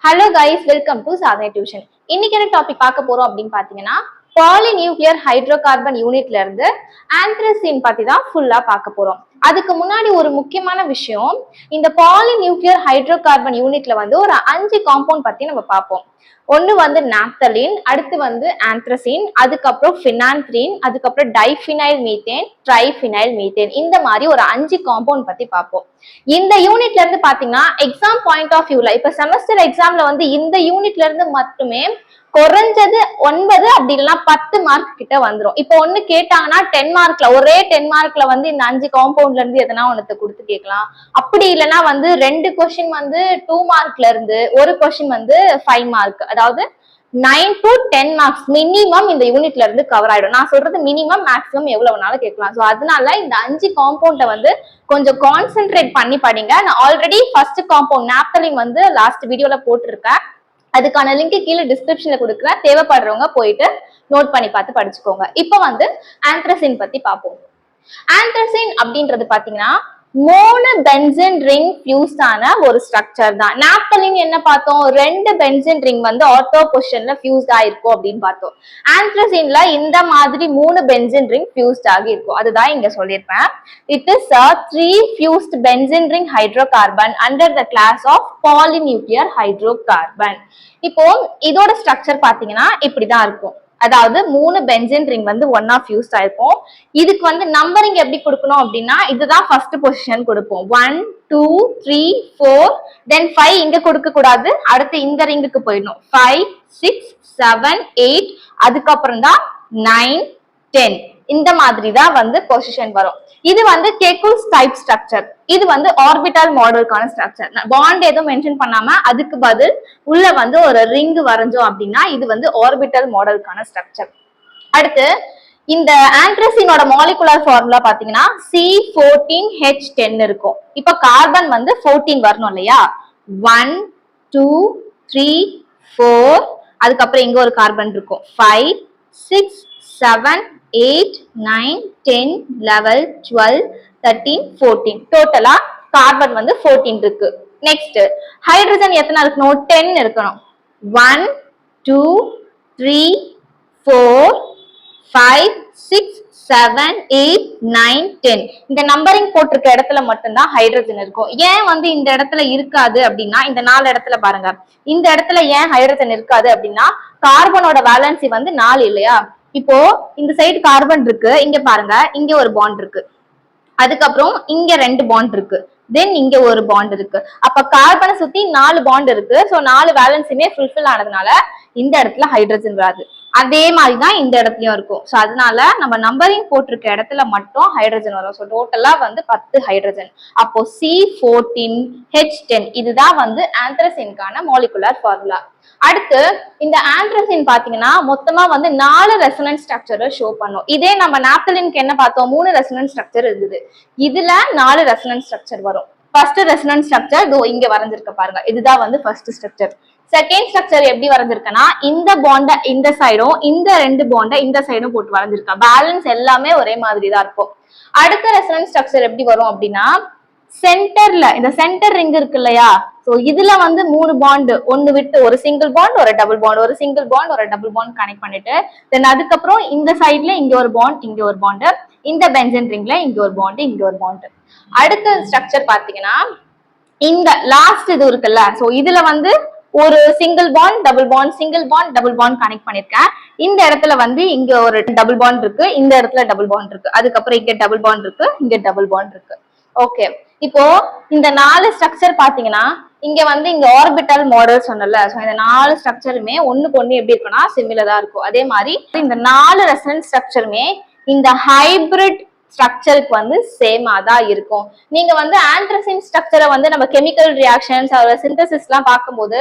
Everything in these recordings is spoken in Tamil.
Hello guys, welcome to Sadhana Tuition. இன்னைக்கு என்ன டாபிக் பார்க்க போறோம் அப்படின்னு பாத்தீங்கன்னா பாலிநியூக்ளியர் ஹைட்ரோகார்பன் யூனிட்ல இருந்து ஆந்த்ரசீன் பத்தி தான் ஃபுல்லா பார்க்க போறோம். அதுக்கு முன்னாடி ஒரு முக்கியமான விஷயம், இந்த பாலிநியூக்ளியர் ஹைட்ரோகார்பன் யூனிட்ல வந்து ஒரு 5 காம்பவுண்ட் பத்தி நம்ம பார்ப்போம். ஒன்னு வந்து நாப்தலின், அடுத்து வந்து ஆந்த்ரசீன், அதுக்கப்புறம் ஃபினான்த்ரீன், அதுக்கப்புறம் டைஃபினைல் மீத்தேன், ட்ரைஃபினைல் மீத்தேன். இந்த மாதிரி ஒரு 5 காம்பவுண்ட் பத்தி பார்ப்போம். இந்த யூனிட்ல இருந்து பாத்தீங்கன்னா எக்ஸாம் பாயிண்ட் ஆஃப் வியூல இப்ப செமஸ்டர் எக்ஸாம்ல வந்து இந்த யூனிட்ல இருந்து மட்டுமே குறைஞ்சது 9 அப்படி இல்லைன்னா 10 மார்க் கிட்ட வந்துடும். இப்போ ஒண்ணு கேட்டாங்கன்னா 10 மார்க்ல ஒரே 10 மார்க்ல வந்து இந்த 5 காம்பவுண்ட்ல இருந்து எதனா ஒன்னத்தை கொடுத்து கேட்கலாம். அப்படி இல்லைன்னா வந்து 2 கொஸ்டின் வந்து 2 மார்க்ல இருந்து ஒரு கொஸ்டின் வந்து 5 மார்க், அதாவது 9 to 10 மார்க்ஸ் மினிமம் இந்த யூனிட்ல இருந்து கவர் ஆயிடும். நான் சொல்றது மினிமம், மேக்ஸிமம் எவ்வளவு வேணாலும் கேட்கலாம். ஸோ அதனால இந்த 5 காம்பவுண்ட வந்து கொஞ்சம் கான்சென்ட்ரேட் பண்ணி படிங்க. நான் ஆல்ரெடி ஃபர்ஸ்ட் காம்பவுண்ட் நாப்தலின் வந்து லாஸ்ட் வீடியோல போட்டிருக்கேன். அதுக்கான லிங்க் கீழே டிஸ்கிரிப்ஷன்ல கொடுக்குறேன். தேவைப்படுறவங்க போயிட்டு நோட் பண்ணி பார்த்து படிச்சுக்கோங்க. இப்போ வந்து ஆந்த்ரசீன் பத்தி பார்ப்போம். ஆந்த்ரசீன் அப்படின்றது பாத்தீங்கன்னா மூணு பென்சீன் ரிங் ஃபியூஸ்ட் ஆன ஒரு ஸ்ட்ரக்சர் தான். நாப்தலின் என்ன பார்த்தோம், 2 பென்சீன் ரிங் வந்து ஆர்த்தோ பொசிஷன்ல ஃபியூஸ்ட் ஆயிருக்கும் அப்படின்னு பார்த்தோம். ஆந்த்ரசீன்ல இந்த மாதிரி 3 பென்சீன் ரிங் ஃபியூஸ்ட் ஆகி இருக்கும். அதுதான் இங்க சொல்லியிருப்பேன். It is a 3 fused benzene ring hydrocarbon under the class of polynuclear hydrocarbon. இப்போ இதோட ஸ்ட்ரக்சர் பாத்தீங்கன்னா இப்படிதான் இருக்கும். அதாவது 3 பென்சீன் ரிங் வந்து ஒன்னா ஃபியூஸ்ட் ஆயிருக்கும். இதுக்கு வந்து நம்பரிங் எப்படி கொடுக்கணும் அப்படின்னா இதுதான் ஃபர்ஸ்ட் பொசிஷன் கொடுப்போம். 1 2 3 4 தென் 5 இங்க கொடுக்க கூடாது, அடுத்து இந்த ரிங்குக்கு போயிடணும். 5 6 7 8 அதுக்கப்புறம் தான் 9 10 இந்த மாதிரி தான் வந்து பொசிஷன் வரும். இது வந்து கெகுல்ஸ் டைப் ஸ்ட்ரக்சர். இது வந்து ஆர்பிட்டல் மாடலுக்கான ஸ்ட்ரக்சர். பாண்ட் எதுவும் மென்ஷன் பண்ணாம அதுக்கு பதில் உள்ள வந்து ஒரு ரிங் வரைஞ்சோம் அப்படின்னா இது வந்து ஆர்பிட்டல் மாடலுக்கான ஸ்ட்ரக்சர். அடுத்து இந்த ஆந்த்ரசீனோட மாலிகுலர் ஃபார்முலா பாத்தீங்கன்னா C14H10 இருக்கும். இப்ப கார்பன் வந்து 14 வரணும் இல்லையா? 1 2 3 4 அதுக்கப்புறம் இங்க ஒரு கார்பன் இருக்கும். 5 6 7 8 9 10 11 12 13 14 டோட்டலா கார்பன் வந்து 14 இருக்கு. நெக்ஸ்ட் ஹைட்ரஜன் எத்தனை இருக்கணும்? 10 இருக்கணும். 1 2 3 4 5 6 7 8 9 10 இந்த நம்பரிங் போட்டிருக்க இடத்துல மட்டும்தான் ஹைட்ரஜன் இருக்கும். ஏன் வந்து இந்த இடத்துல இருக்காது அப்படின்னா இந்த 4 இடத்துல பாருங்க, இந்த இடத்துல ஏன் ஹைட்ரஜன் இருக்காது அப்படின்னா கார்பனோட வேலன்சி வந்து 4 இல்லையா? இப்போ இந்த சைடு கார்பன் இருக்கு, இங்க பாருங்க இங்க ஒரு பாண்ட் இருக்கு, அதுக்கப்புறம் இங்க 2 பாண்ட் இருக்கு, தென் இங்க ஒரு பாண்ட் இருக்கு. அப்ப கார்பனை சுத்தி 4 பாண்ட் இருக்கு. சோ 4 வேலன்ஸுமே ஃபுல்ஃபில் ஆனதுனால இந்த இடத்துல ஹைட்ரஜன் வராது. அதே மாதிரிதான் இந்த இடத்துலயும் இருக்கும். சோ அதனால நம்ம நம்பரிங் போட்டிருக்க இடத்துல மட்டும் ஹைட்ரஜன் வரும். ஸோ டோட்டலா வந்து 10 ஹைட்ரஜன். அப்போ C14H10 இதுதான் வந்து ஆந்த்ரசீனுக்கான மாலிகுலர் ஃபார்முலா. அடுத்து இந்த ஆந்த்ரசீன் பாத்தீங்கன்னா மொத்தமா வந்து 4 ரெசனன்ஸ் ஸ்ட்ரக்சரை ஷோ பண்ணும். இதே நம்ம நாப்தலினுக்கு என்ன பார்த்தோம், 3 ரெசனன்ஸ் ஸ்ட்ரக்சர் இருந்தது. இதுல 4 ரெசனன்ஸ் ஸ்ட்ரக்சர் வரும். ஃபர்ஸ்ட் ரெசனன்ஸ் ஸ்ட்ரக்சர் இதோ இங்க வரைஞ்சிருக்க பாருங்க, இதுதான் வந்து ஃபர்ஸ்ட் ஸ்ட்ரக்சர். செகண்ட் ஸ்ட்ரக்சர் எப்படி வரைஞ்சிருக்கனா இந்த பாண்ட இந்த சைடும் இந்த 2 பாண்ட இந்த சைடும் போட்டு வரைஞ்சிருக்கா. பேலன்ஸ் எல்லாமே ஒரே மாதிரி தான் இருக்கும். அடுத்த ரெசனன்ஸ் ஸ்ட்ரக்சர் எப்படி வரும் அப்படின்னா சென்டர்ல இந்த சென்டர் ரிங் இருக்கு இல்லையா? சோ இதுல வந்து 3 பாண்ட் ஒன்னு விட்டு ஒரு சிங்கிள் பாண்ட் ஒரு டபுள் பாண்ட், ஒரு சிங்கிள் பாண்ட் ஒரு டபுள் பாண்ட் கனெக்ட் பண்ணிட்டு தென் அதுக்கப்புறம் இந்த சைட்ல இங்க ஒரு பாண்ட் இங்க ஒரு பாண்ட், இந்த பென்சீன் ரிங்ல இங்க ஒரு பாண்ட் இங்க ஒரு பாண்ட். அடுத்த ஸ்ட்ரக்சர் பாத்தீங்கன்னா இந்த லாஸ்ட் இது இருக்குல்ல, சோ இதுல வந்து ஒரு single bond double bond single bond double bond connect பண்ணிருக்கேன். இந்த இடத்துல வந்து இங்க ஒரு டபுள் பாண்ட் இருக்கு, இந்த இடத்துல டபுள் பாண்ட் இருக்கு, அதுக்கப்புறம் இங்க டபுள் பாண்ட் இருக்கு, இங்க டபுள் பாண்ட் இருக்கு. ஓகே, இப்போ இந்த 4 ஸ்ட்ரக்சர் பாத்தீங்கன்னா இங்க வந்து இங்க ஆர்பிட்டல் மாடல் சொன்னல, சோ இந்த 4 ஸ்ட்ரக்சருமே ஒண்ணுக்கு ஒண்ணு எப்படி இருக்குன்னா சிமிலரா இருக்கும். அதே மாதிரி இந்த 4 ரெசனன்ஸ் ஸ்ட்ரக்சருமே இந்த ஹைபிரிட் ஸ்ட்ரக்சருக்கு வந்து சேமா தான் இருக்கும். நீங்க வந்து ஆந்த்ரசீன் ஸ்ட்ரக்சரை வந்து நம்ம கெமிக்கல் ரியாக்ஷன்ஸ் சிந்தசிஸ் எல்லாம் பார்க்கும்போது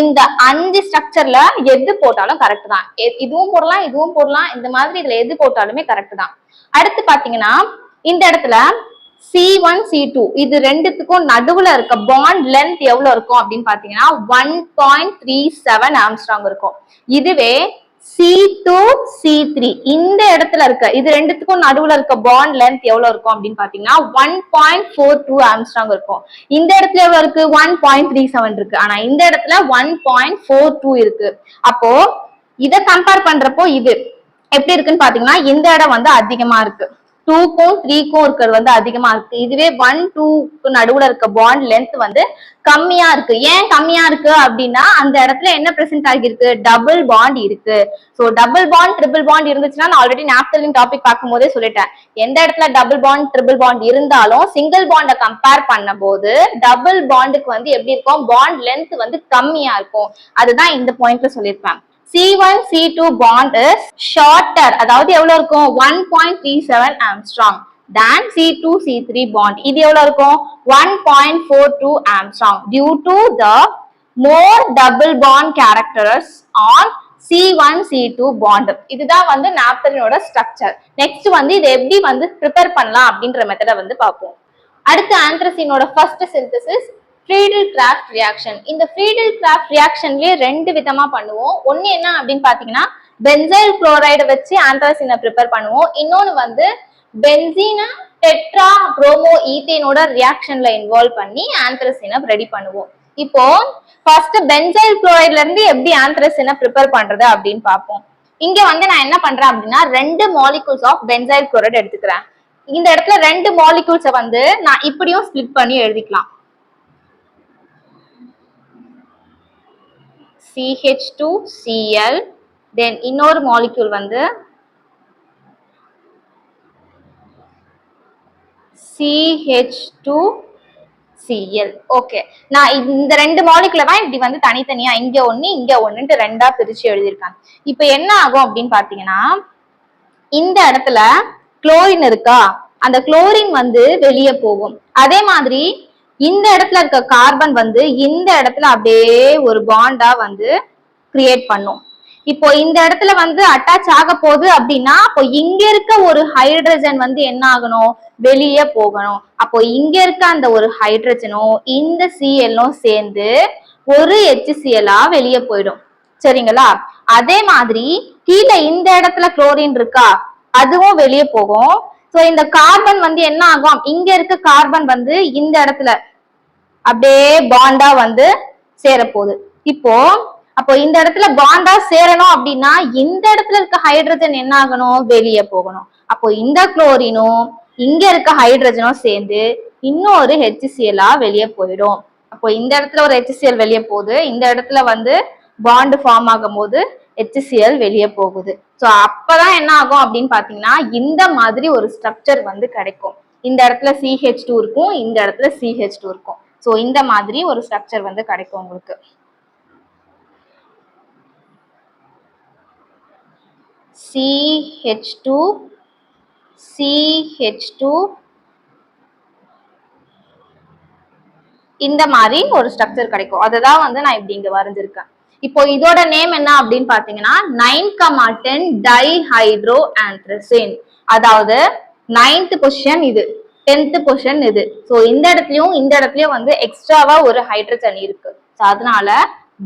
இந்த 5 ஸ்ட்ரக்சர்ல எது போட்டாலும் கரெக்ட் தான். இதுவும் போடலாம் இதுவும் போடலாம், இந்த மாதிரி இதுல எது போட்டாலுமே கரெக்ட் தான். அடுத்து பாத்தீங்கன்னா இந்த இடத்துல C1 C2 இது ரெண்டுத்துக்கும் நடுவுல இருக்க பாண்ட் லென்த் எவ்வளவு இருக்கும் அப்படின்னு பாத்தீங்கன்னா 1.37 ஆம்ஸ்ட்ராங் இருக்கும். இதுவே C2C3 இந்த இடத்துல இருக்க இது ரெண்டுத்துக்கும் நடுவுல இருக்க பாண்ட் லென்த் எவ்வளவு இருக்கும் அப்படின்னு பாத்தீங்கன்னா 1.42 ஆம்ஸ்ட்ராங் இருக்கும். இந்த இடத்துல எவ்வளவு இருக்கு 1.37 இருக்கு. ஆனா இந்த இடத்துல 1.42 இருக்கு. அப்போ இத கம்பேர் பண்றப்போ இது எப்படி இருக்குன்னு பாத்தீங்கன்னா இந்த இடம் வந்து அதிகமா இருக்கு. 2க்கும் 3க்கும் இருக்கிறது வந்து அதிகமா இருக்கு. இதுவே 1 2க்கு நடுவுல இருக்க பாண்ட் லென்த் வந்து கம்மியா இருக்கு. ஏன் கம்மியா இருக்கு அப்படின்னா அந்த இடத்துல என்ன பிரசன்ட் ஆகிருக்கு டபுள் பாண்ட் இருக்கு. So double bond triple bond இருந்துச்சுன்னா நான் ஆல்ரெடி நாப்தலின் டாபிக் பார்க்கும் போதே சொல்லிட்டேன். எந்த இடத்துல டபுள் பாண்ட் ட்ரிபிள் பாண்ட் இருந்தாலும் சிங்கிள் பாண்ட கம்பேர் பண்ணும் போது டபுள் பாண்டுக்கு வந்து எப்படி இருக்கும் பாண்ட் லென்த் வந்து கம்மியா இருக்கும். அதுதான் இந்த பாயிண்ட்ல சொல்லியிருப்பேன். C1 C2 bond is shorter அதாவது எவ்வளவு இருக்கும் 1.37 Armstrong than C2 C3 bond. இது எவ்வளவு இருக்கும் 1.42 Armstrong due to the more double bond characters on C1 C2 bond. இதுதான் வந்து நாப்தலினோட ஸ்ட்ரக்சர். நெக்ஸ்ட் வந்து இது எப்படி வந்து ப்ரிப்பேர் பண்ணலாம் அப்படின்ற மெத்தட வந்து பார்ப்போம். அடுத்து ஆந்த்ரசினோட ஃபர்ஸ்ட் சிந்தசிஸ் ஃப்ரீடல்-கிராஃப்ட் ரியாக்ஷன். இந்த ஃப்ரீடல்-கிராஃப்ட் ரியாக்ஷன்லயே ரெண்டு விதமா பண்ணுவோம். ஒன்னு என்ன அப்படின்னு பாத்தீங்கன்னா பென்சைல் குளோரைடு வச்சு ஆந்த்ரசினை ப்ரிப்பேர் பண்ணுவோம். இன்னொன்னு வந்து பென்சீனை டெட்ரா புரோமோ ஈத்தேனோட ரியாக்ஷன்ல இன்வால்வ் பண்ணி ஆந்த்ரசினை ரெடி பண்ணுவோம். இப்போ ஃபர்ஸ்ட் பென்சைல் குளோரைட்ல இருந்து எப்படி ஆந்த்ரசினை ப்ரிப்பேர் பண்றது அப்படின்னு பார்ப்போம். இங்க வந்து நான் என்ன பண்றேன் அப்படின்னா 2 மாலிகூல்ஸ் ஆஃப் பென்சைல் குளோரைடு எடுத்துக்கிறேன். இந்த இடத்துல 2 மாலிகூல்ஸை வந்து நான் இப்படியும் ஸ்பிளிட் பண்ணி எழுதிக்கலாம். CH2Cl then இன்னொரு மாலிக்யூல் வந்து CH2Cl. ஓகே, நான் இந்த 2 மாலிக்யூல தான் இப்படி வந்து தனித்தனியா இங்க ஒண்ணு இங்க ஒண்ணுட்டு ரெண்டா பிரிச்சு எழுதியிருக்காங்க. இப்போ என்ன ஆகும் அப்படின்னு பாத்தீங்கன்னா இந்த இடத்துல குளோரின் இருக்கா, அந்த குளோரின் வந்து வெளியே போகும். அதே மாதிரி இந்த இடத்துல இருக்க கார்பன் வந்து இந்த இடத்துல அப்படியே ஒரு பாண்டா வந்து கிரியேட் பண்ணும். இப்போ இந்த இடத்துல வந்து அட்டாச் ஆக போகுது அப்படின்னா அப்போ இங்க இருக்க ஒரு ஹைட்ரஜன் வந்து என்ன ஆகணும் வெளியே போகணும். அப்போ இங்க இருக்க அந்த ஒரு ஹைட்ரஜனும் இந்த Cl சேர்ந்து ஒரு HCl வெளியே போயிடும். சரிங்களா? அதே மாதிரி கீழே இந்த இடத்துல குளோரின் இருக்கா, அதுவும் வெளியே போகும். சோ இந்த கார்பன் வந்து என்ன ஆகும் இங்க இருக்க கார்பன் வந்து இந்த இடத்துல அப்படியே பாண்டா வந்து சேரப்போகுது. அப்போ இந்த இடத்துல பாண்டா சேரணும் அப்படின்னா இந்த இடத்துல இருக்க ஹைட்ரஜன் என்ன ஆகணும் வெளியே போகணும். அப்போ இந்த குளோரினும் இங்க இருக்க ஹைட்ரஜனும் சேர்ந்து இன்னொரு HCl வெளியே போயிடும். அப்போ இந்த இடத்துல ஒரு HCl வெளியே போகுது, இந்த இடத்துல வந்து பாண்ட் ஃபார்ம் ஆகும் போது HCl வெளியே போகுது. ஸோ அப்பதான் என்ன ஆகும் அப்படின்னு பாத்தீங்கன்னா இந்த மாதிரி ஒரு ஸ்ட்ரக்சர் வந்து கிடைக்கும். இந்த இடத்துல CH2 இருக்கும், இந்த இடத்துல CH2 இருக்கும். ஸோ இந்த மாதிரி ஒரு ஸ்ட்ரக்சர் வந்து கிடைக்கும் உங்களுக்கு. CH2 CH2 இந்த மாதிரி ஒரு ஸ்ட்ரக்சர் கிடைக்கும். அதுதான் வந்து நான் இப்படி இங்க வரைஞ்சிருக்கேன். இப்போ இதோட நேம் என்ன அப்படின்னு பாத்தீங்கன்னா 9,10 டைஹைட்ரோ ஆந்த்ரசின். அதாவது 9th பொசிஷன் இது, 10th பொசிஷன் இது. ஸோ இந்த இடத்துலயும் வந்து எக்ஸ்ட்ராவா ஒரு ஹைட்ரஜன் இருக்கு. ஸோ அதனால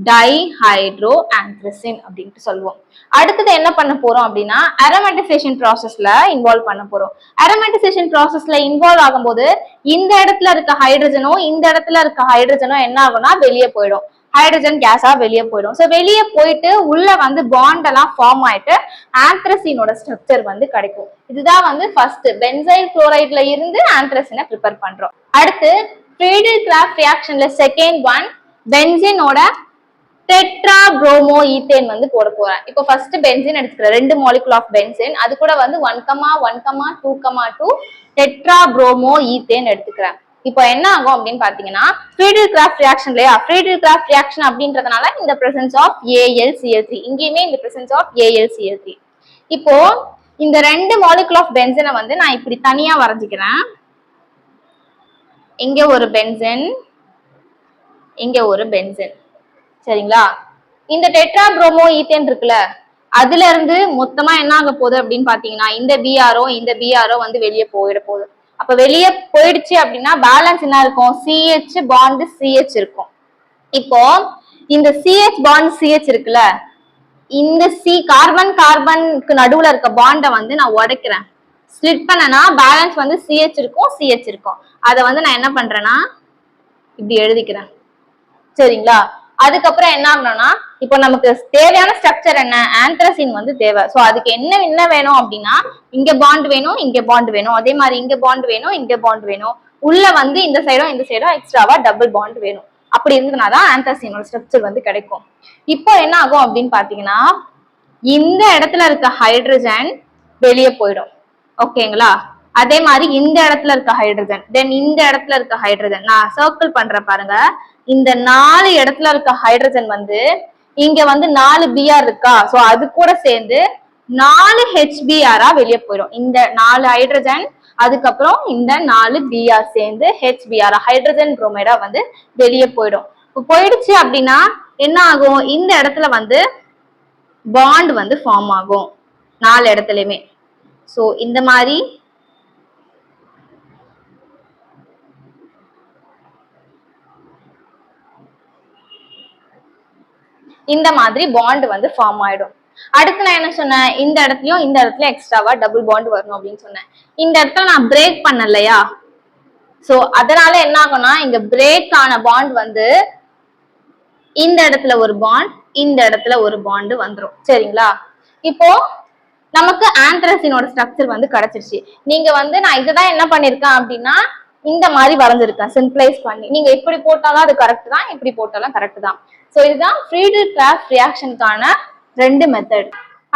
டைஹைட்ரோ ஆந்த்ரசின் அப்படின்ட்டு சொல்லுவோம். அடுத்தது என்ன பண்ண போறோம் அப்படின்னா அரோமேட்டிசேஷன் ப்ராசஸ்ல இன்வால்வ் பண்ண போறோம். அரோமேட்டிசேஷன் ப்ராசஸ்ல இன்வால்வ் ஆகும்போது இந்த இடத்துல இருக்க ஹைட்ரஜனும் இந்த இடத்துல இருக்க ஹைட்ரஜனும் என்ன ஆகும்னா வெளியே போயிடும், ஹைட்ரஜன் கேஸா வெளியே போயிடும். ஸோ வெளியே போயிட்டு உள்ள வந்து பாண்ட் எல்லாம் ஃபார்ம் ஆயிட்டு ஆந்த்ரசினோட ஸ்ட்ரக்சர் வந்து கிடைக்கும். இதுதான் வந்து ஃபர்ஸ்ட் பென்சைல் குளோரைட்ல இருந்து ஆந்த்ரசினை ப்ரிப்பேர் பண்றோம். அடுத்து ஃப்ரீடல்-கிராஃப்ட் ரியாக்ஷன்ல செகண்ட் ஒன் பென்சீனோட டெட்ரா புரோமோ ஈத்தேன் வந்து போட போறேன். இப்போ ஃபர்ஸ்ட் பென்சீன் எடுத்துக்கிறேன், 2 மாலிகுல் ஆஃப் பென்சீன், அது கூட வந்து 1,1,2,2 டெட்ரா புரோமோ ஈத்தேன் எடுத்துக்கிறேன். இப்போ என்ன ஆகும் அப்படின்னு பாத்தீங்கன்னா ஃப்ரீடல்-கிராஃப்ட் ரியாக்ஷன் இல்லையா, ஃப்ரீடல்-கிராஃப்ட் ரியாக்ஷன் அப்படின்றதுனால இந்த பிரசன்ஸ் ஆஃப் AlCl3, இங்கேயுமே இந்த பிரசன்ஸ் ஆஃப் AlCl3. இப்போ இந்த 2 மாலிகுல் ஆஃப் பென்சீனை வந்து நான் இப்படி தனியா வரைஞ்சிக்கிறேன். இங்க ஒரு பென்சீன், இங்க ஒரு பென்சீன். சரிங்களா? இந்த டெட்ரா புரோமோ ஈத்தேன் இருக்குல்ல, அதுல இருந்து மொத்தமா என்ன ஆக போகுது அப்படின்னு பாத்தீங்கன்னா இந்த பிஆரோ வந்து வெளியே போயிட போகுது. அப்ப வெளியே போயிடுச்சு அப்படின்னா பேலன்ஸ் என்ன இருக்கும், CH பாண்ட் CH இருக்கும். இப்போ இந்த CH பாண்ட் CH இருக்குல்ல, இந்த கார்பனுக்கு நடுவுல இருக்க பாண்டை வந்து நான் உடைக்கிறேன். ஸ்பிளிட் பண்ணனா பேலன்ஸ் வந்து சிஹெச் இருக்கும். அதை வந்து நான் என்ன பண்றேன்னா இப்படி எழுதிக்கிறேன். சரிங்களா? அதுக்கப்புறம் என்ன ஆகணும்னா இப்போ நமக்கு தேவையான ஸ்ட்ரக்சர் என்ன, ஆந்த்ரசின் வந்து தேவை. சோ அதுக்கு என்ன வேணும் அப்படின்னா இங்க பாண்ட் வேணும், இங்க பாண்ட் வேணும், அதே மாதிரி இங்க பாண்ட் வேணும், இங்க பாண்ட் வேணும், உள்ள வந்து இந்த சைடும் எக்ஸ்ட்ராவா டபுள் பாண்ட் வேணும். அப்படி இருந்ததுனாதான் ஆந்த்ரசினோட ஸ்ட்ரக்சர் வந்து கிடைக்கும். இப்போ என்ன ஆகும் அப்படின்னு பாத்தீங்கன்னா இந்த இடத்துல இருக்க ஹைட்ரஜன் வெளியே போயிடும். ஓகேங்களா? அதே மாதிரி இந்த இடத்துல இருக்க ஹைட்ரஜன், தென் இந்த இடத்துல இருக்க ஹைட்ரஜன் நான் சர்க்கிள் பண்ற பாருங்க. இந்த 4 இடத்துல இருக்க ஹைட்ரஜன் வந்து இங்க வந்து 4 பிஆர் இருக்கா, சோ அது கூட சேர்ந்து 4 ஹெச்பிஆரா வெளியே போயிடும். இந்த 4 ஹைட்ரஜன் அதுக்கப்புறம் இந்த 4 பிஆர் சேர்ந்து ஹெச்பிஆர் ஹைட்ரஜன் புரோமைடா வந்து வெளியே போயிடும். போயிடுச்சு அப்படின்னா என்ன ஆகும், இந்த இடத்துல வந்து பாண்ட் வந்து ஃபார்ம் ஆகும் 4 இடத்துலயுமே. சோ இந்த மாதிரி பாண்ட் வந்து ஃபார்ம் ஆயிடும். அடுத்து நான் என்ன சொன்னேன், இந்த இடத்துல எக்ஸ்ட்ராவா டபுள் பாண்ட் வரணும் அப்படின்னு சொன்னேன். இந்த இடத்துல நான் பிரேக் பண்ணலையா, சோ அதனால என்ன ஆகும்னா இங்க பிரேக் ஆன பாண்ட் வந்து இந்த இடத்துல ஒரு பாண்ட், இந்த இடத்துல ஒரு பாண்ட் வந்துரும். சரிங்களா? இப்போ நமக்கு ஆந்த்ரசினோட ஸ்ட்ரக்சர் வந்து கிடைச்சிருச்சு. நீங்க வந்து நான் இதுதான் என்ன பண்ணிருக்கேன் அப்படின்னா இந்த மாதிரி வரைஞ்சிருக்கேன் சிம்பிளைஸ் பண்ணி. நீங்க இப்படி போட்டாலும் அது கரெக்ட் தான், இப்படி போட்டாலும் கரெக்ட் தான். சோ இதுதான் ஃப்ரீடல் கிராஃப்ட் ரியாக்ஷனுக்கான 2 மெத்தட்.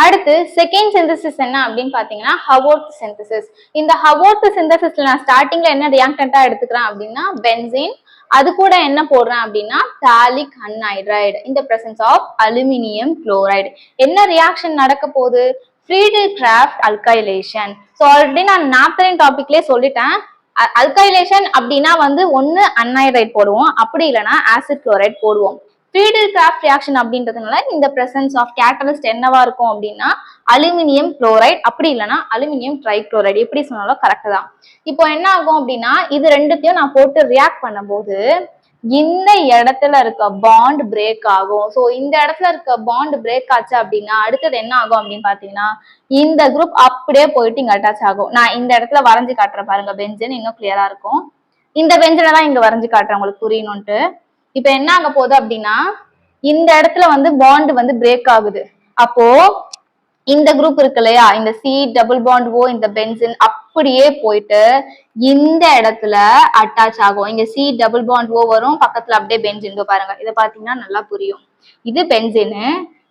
அடுத்து செகண்ட் சிந்தசிஸ் என்ன அப்படின்னு பாத்தீங்கன்னா ஹவோர்த் சிந்தசிஸ். இந்த ஹவோர்த் சிந்தசிஸ்ல நான் ஸ்டார்டிங்ல என்ன ரியாக்டண்டா எடுத்துக்கிறேன் அப்படின்னா பென்சீன், அது கூட என்ன போடுறேன் அப்படின்னா தாலிக் அன்ஹைட்ரைடு இந்த பிரசன்ஸ் ஆஃப் அலுமினியம் குளோரைடு. என்ன ரியாக்ஷன் நடக்க போகுது, Friedel craft alkylation. So already நான் நாப்தலின் டாபிக்லேயே சொல்லிட்டேன். அல்கைலேஷன் அப்படின்னா வந்து ஒன்னு அன்ஹைட்ரைட் போடுவோம், அப்படி இல்லைன்னா ஆசிட் குளோரைட் போடுவோம். ஃப்ரீடல் கிராஃப்ட் ரியாக்ஷன் அப்படின்றதுனால இந்த பிரசன்ஸ் ஆஃப் கேட்டலிஸ்ட் என்னவா இருக்கும் அப்படின்னா அலுமினியம் குளோரைட், அப்படி இல்லைன்னா அலுமினியம் ட்ரைக்ளோரைடு, எப்படி சொன்னாலும் கரெக்ட் தான். இப்போ என்ன ஆகும் அப்படின்னா இது ரெண்டுத்தையும் நான் போட்டு ரியாக்ட் பண்ணும்போது இந்த இடத்துல இருக்க பாண்ட் பிரேக் ஆகும். ஸோ இந்த இடத்துல இருக்க பாண்ட் பிரேக் ஆச்சு அப்படின்னா அடுத்தது என்ன ஆகும் அப்படின்னு பாத்தீங்கன்னா இந்த குரூப் அப்படியே போயிட்டு இங்க அட்டாச் ஆகும். நான் இந்த இடத்துல வரைஞ்சு காட்டுறேன் பாருங்க, பென்சீன் இன்னும் கிளியரா இருக்கும். இந்த பென்சனை தான் இங்க வரைஞ்சு காட்டுறேன் உங்களுக்கு புரியணும்ட்டு. இப்ப என்ன ஆக போகுது அப்படின்னா இந்த இடத்துல வந்து பாண்ட் வந்து பிரேக் ஆகுது. அப்போ இந்த குரூப் இருக்கு இல்லையா, இந்த சி டபுள் பாண்ட் ஓ இந்த பென்சின் அப்படியே போயிட்டு இந்த இடத்துல அட்டாச் ஆகும். இங்க சி டபுள் பாண்ட் ஓ வரும், பக்கத்துல அப்படியே பென்சின் பாருங்க. இதை பாத்தீங்கன்னா நல்லா புரியும். இது பென்சின்,